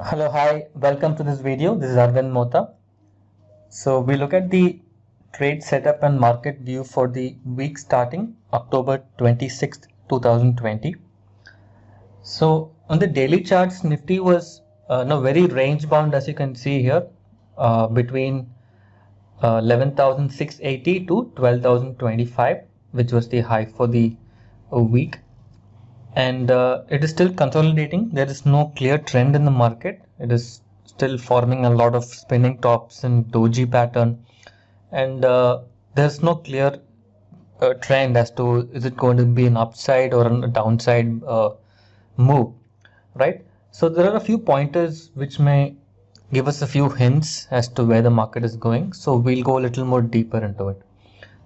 Hello, hi, welcome to this video. This is Arvind Mota. So we look at the trade setup and market view for the week starting October 26th, 2020. So on the daily charts, Nifty was very range bound, as you can see here, between 11,680 to 12,025, which was the high for the week. And it is still consolidating. There is no clear trend in the market. It is still forming a lot of spinning tops and doji pattern, and there's no clear trend as to is it going to be an upside or a downside move, right? So there are a few pointers which may give us a few hints as to where the market is going. So we'll go a little more deeper into it.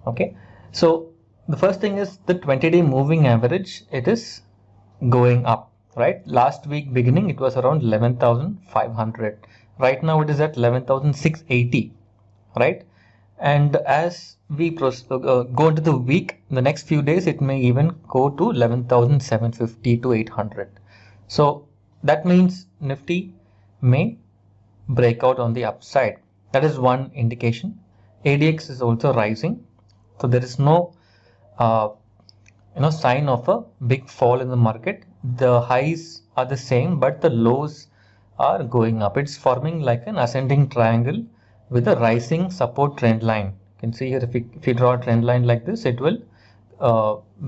Okay, so the first thing is the 20-day moving average. It is going up, right? Last week beginning it was around 11,500. Right now it is at 11,680, right? And as we go into the week, the next few days it may even go to 11,750 to 800. So that means Nifty may break out on the upside. That is one indication. ADX is also rising, so there is no sign of a big fall in the market. The highs are the same, but the lows are going up. It's forming like an ascending triangle with a rising support trend line. You can see here, if you draw a trend line like this, it will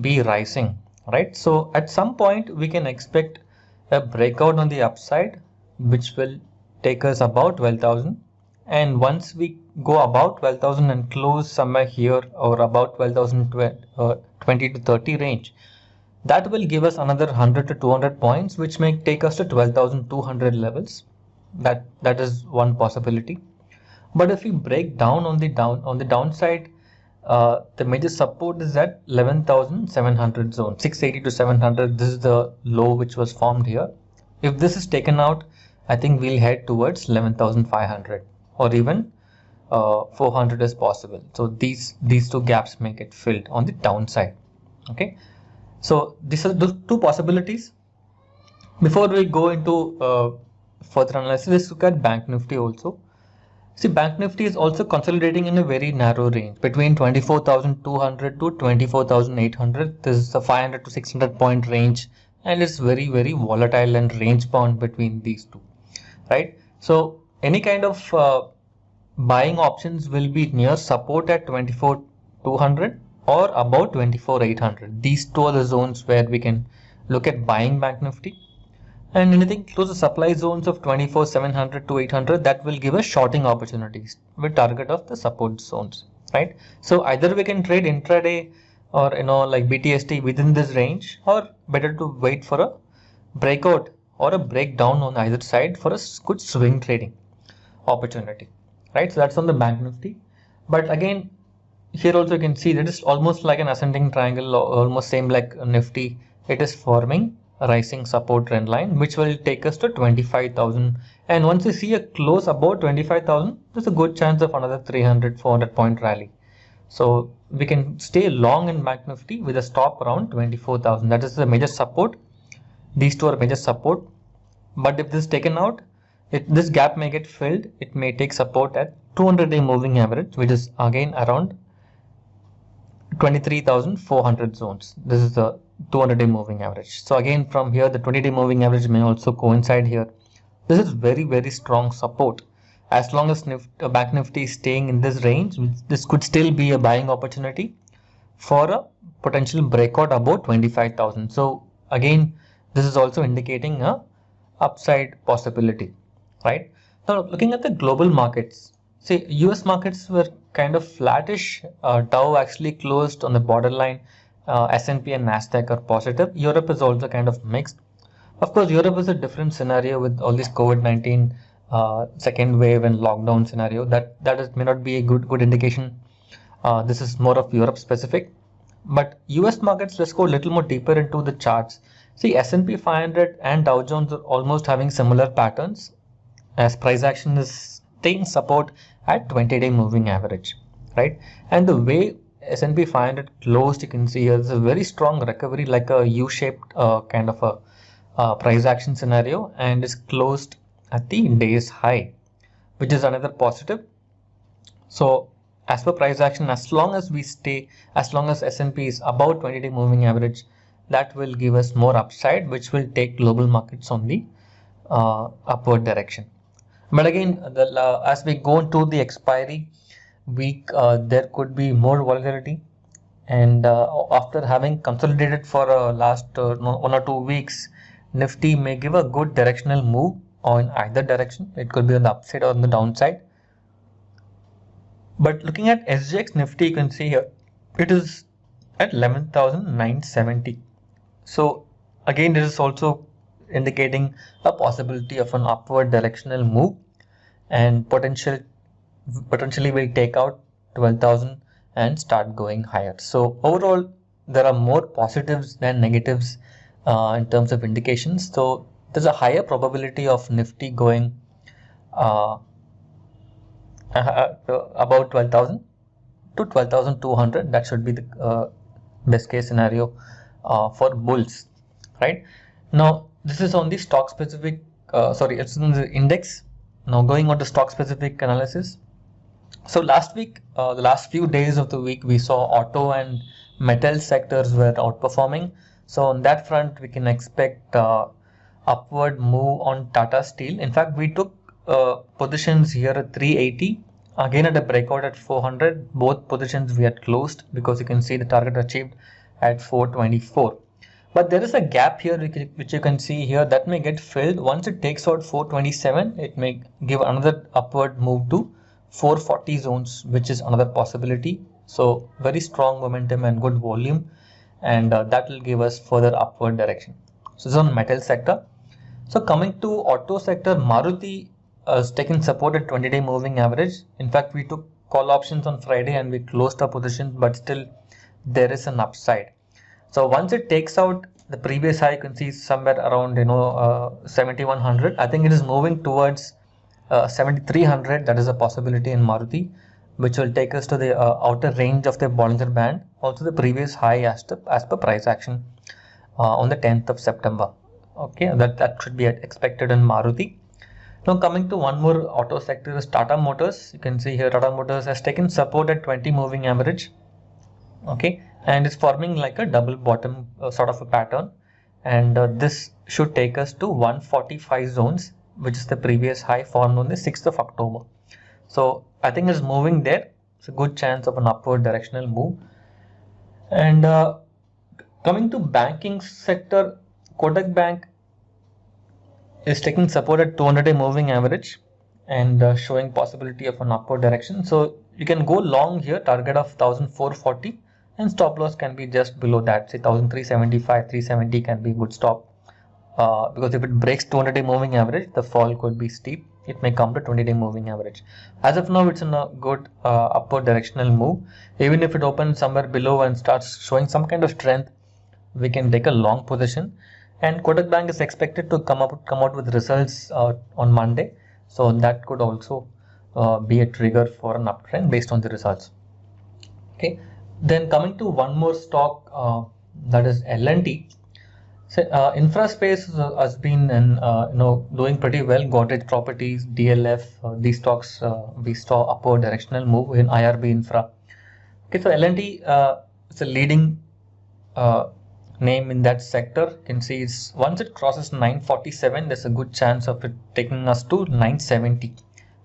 be rising, right? So at some point we can expect a breakout on the upside, which will take us about 12,000. And once we go about 12,000 and close somewhere here or about 12,020 to 30 range, that will give us another 100 to 200 points, which may take us to 12,200 levels. That is one possibility. But if we break down on the downside, the major support is at 11,700 zone, 680 to 700. This is the low which was formed here. If this is taken out, I think we'll head towards 11,500 or even 400 is possible. So these two gaps may get filled on the downside. Okay, so these are the two possibilities. Before we go into further analysis, let's look at Bank Nifty also. See, Bank Nifty is also consolidating in a very narrow range between 24,200 to 24,800. This is a 500 to 600 point range, and it's very volatile and range bound between these two, right? So any kind of buying options will be near support at 24,200 or about 24,800. These two are the zones where we can look at buying Bank Nifty. And anything close to supply zones of 24,700 to 800, that will give us shorting opportunities with target of the support zones, right? So either we can trade intraday or like BTST within this range, or better to wait for a breakout or a breakdown on either side for a good swing trading opportunity, right? So that's on the Bank Nifty. But again, here also you can see that it's almost like an ascending triangle, almost same like Nifty. It is forming a rising support trend line, which will take us to 25,000. And once we see a close about 25,000, there's a good chance of another 300, 400 point rally. So we can stay long in Bank Nifty with a stop around 24,000. That is the major support. These two are major support. But if this is taken out, this gap may get filled. It may take support at 200-day moving average, which is again around 23,400 zones. This is the 200-day moving average. So again, from here, the 20-day moving average may also coincide here. This is very strong support. As long as Bank Nifty is staying in this range, this could still be a buying opportunity for a potential breakout above 25,000. So again, this is also indicating a upside possibility, right? Now looking at the global markets, see, US markets were kind of flattish. Dow actually closed on the borderline. S&P and Nasdaq are positive. Europe is also kind of mixed. Of course, Europe is a different scenario with all this COVID-19 second wave and lockdown scenario. May not be a good indication. This is more of Europe specific. But US markets, let's go a little more deeper into the charts. See, S&P 500 and Dow Jones are almost having similar patterns, as price action is staying support at 20-day moving average, right? And the way S&P 500 closed, you can see here, there's a very strong recovery, like a U-shaped kind of a price action scenario, and is closed at the day's high, which is another positive. So as per price action, as long as S&P is above 20-day moving average, that will give us more upside, which will take global markets on the upward direction. But again, as we go into the expiry week, there could be more volatility. And after having consolidated for last 1 or 2 weeks, Nifty may give a good directional move on either direction. It could be on the upside or on the downside. But looking at SGX Nifty, you can see here it is at 11,970. So again, this is also indicating a possibility of an upward directional move, and potentially will take out 12,000 and start going higher. So overall, there are more positives than negatives in terms of indications. So there's a higher probability of Nifty going about 12,000 to 12,200. That should be the best case scenario for bulls, right? Now this is on the stock specific, it's on the index. Now going on to stock specific analysis. So last week, the last few days of the week, we saw auto and metal sectors were outperforming. So on that front, we can expect upward move on Tata Steel. In fact, we took positions here at 380, again at a breakout at 400. Both positions we had closed because you can see the target achieved at 424. But there is a gap here which you can see here that may get filled. Once it takes out 427, it may give another upward move to 440 zones, which is another possibility. So very strong momentum and good volume, and that will give us further upward direction. So this is on metal sector. So coming to auto sector, Maruti has taken support at 20-day moving average. In fact, we took call options on Friday and we closed our position, but still there is an upside. So once it takes out the previous high, you can see somewhere around 7,100. I think it is moving towards 7,300. That is a possibility in Maruti, which will take us to the outer range of the Bollinger Band, also the previous high as per price action on the 10th of September. Okay, that should be expected in Maruti. Now coming to one more auto sector is Tata Motors. You can see here Tata Motors has taken support at 20 moving average. Okay, and it's forming like a double bottom sort of a pattern, and this should take us to 145 zones, which is the previous high formed on the 6th of October. So I think it's moving there. It's a good chance of an upward directional move. And coming to banking sector, Kotak Bank is taking support at 200-day moving average and showing possibility of an upward direction. So you can go long here, target of 1,440, and stop loss can be just below that, say 1,375, 370 can be a good stop. Because if it breaks 200-day moving average, the fall could be steep. It may come to 20-day moving average. As of now, it's in a good upward directional move. Even if it opens somewhere below and starts showing some kind of strength, we can take a long position. And Kotak Bank is expected to come out with results on Monday. So that could also be a trigger for an uptrend based on the results. Okay. Then coming to one more stock, that is L&T. So, infra space has been doing pretty well. Godrej Properties, DLF, these stocks we saw upward directional move in IRB Infra. Okay, so L&T is a leading name in that sector. You can see once it crosses 947, there's a good chance of it taking us to 970,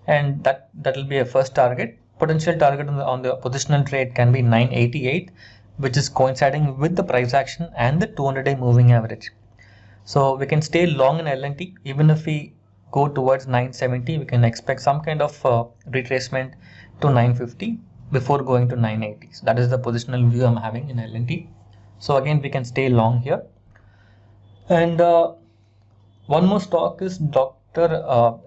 and that will be a first target. Potential target on the positional trade can be 988, which is coinciding with the price action and the 200-day moving average. So we can stay long in L&T. Even if we go towards 970, we can expect some kind of retracement to 950 before going to 980. So that is the positional view I'm having in L&T. So again, we can stay long here. And one more stock is Dr.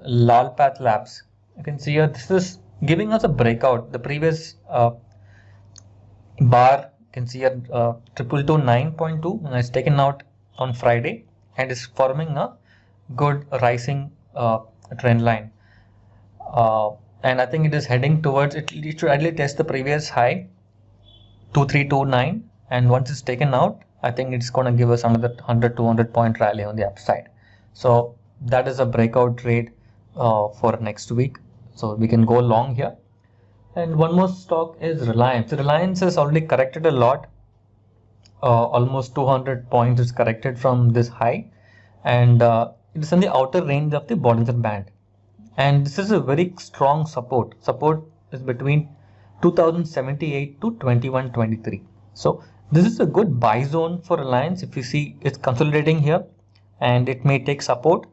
Lalpath Labs. You can see here, this is giving us a breakout. The previous bar, you can see here 229.2, and it's taken out on Friday and is forming a good rising trend line. And I think it is heading towards it. It should ideally test the previous high 2329, and once it's taken out, I think it's going to give us another 100-200 point rally on the upside. So that is a breakout trade for next week, so we can go long here. And one more stock is Reliance. Reliance has already corrected a lot. Almost 200 points is corrected from this high, and it is in the outer range of the Bollinger Band. And this is a very strong support. Support is between 2078 to 2123. So this is a good buy zone for Reliance. If you see, it's consolidating here, and it may take support,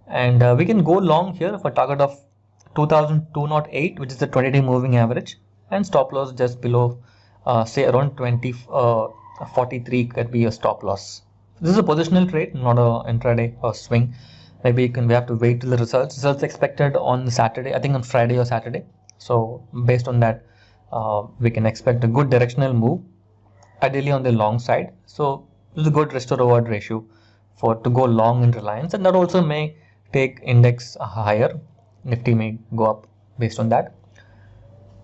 and we can go long here for target of 2208, which is the 20-day moving average, and stop loss just below, say around 2043 could be a stop loss. This is a positional trade, not a intraday or swing. Maybe we have to wait till the results expected on Saturday, I think on Friday or Saturday. So based on that, we can expect a good directional move, ideally on the long side. So this is a good risk to reward ratio to go long in Reliance, and that also may take index higher. Nifty may go up based on that.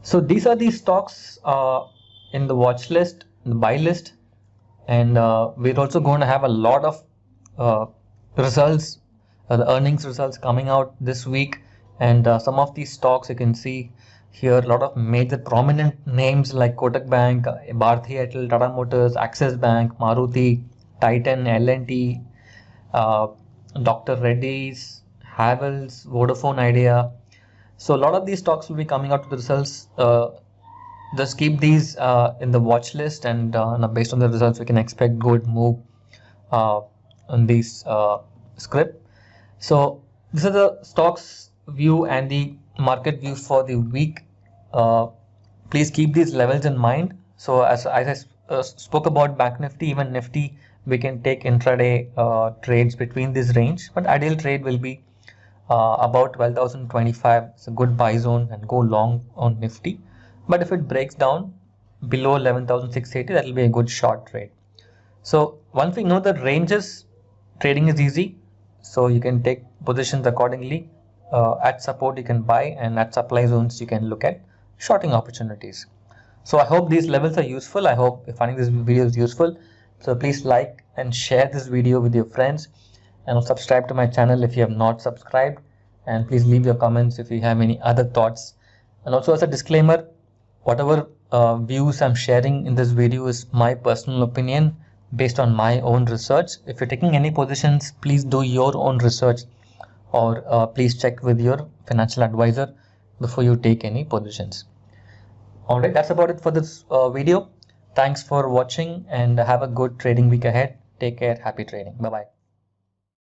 So these are the stocks in the watch list, the buy list, and we're also going to have a lot of results, the earnings results coming out this week, and some of these stocks you can see here, a lot of major prominent names like Kotak Bank, Bharti Airtel, Tata Motors, Axis Bank, Maruti, Titan, L&T, Dr. Reddy's, Havells, Vodafone Idea. So a lot of these stocks will be coming out with the results. Just keep these in the watch list, and based on the results we can expect good move on these script. So these are the stocks view and the market views for the week. Please keep these levels in mind. So as I spoke about Bank Nifty, even Nifty, we can take intraday trades between this range, but ideal trade will be about 12,025. It's a good buy zone, and go long on Nifty. But if it breaks down below 11,680, that will be a good short trade. So once we know the ranges, trading is easy. So you can take positions accordingly. At support you can buy, and at supply zones you can look at shorting opportunities. So I hope these levels are useful. I hope you're finding this video is useful. So please like and share this video with your friends, and subscribe to my channel if you have not subscribed, and please leave your comments if you have any other thoughts. And also, as a disclaimer, whatever views I'm sharing in this video is my personal opinion based on my own research. If you're taking any positions, please do your own research, or please check with your financial advisor before you take any positions. Alright, that's about it for this video. Thanks for watching, and have a good trading week ahead. Take care. Happy trading. Bye-bye.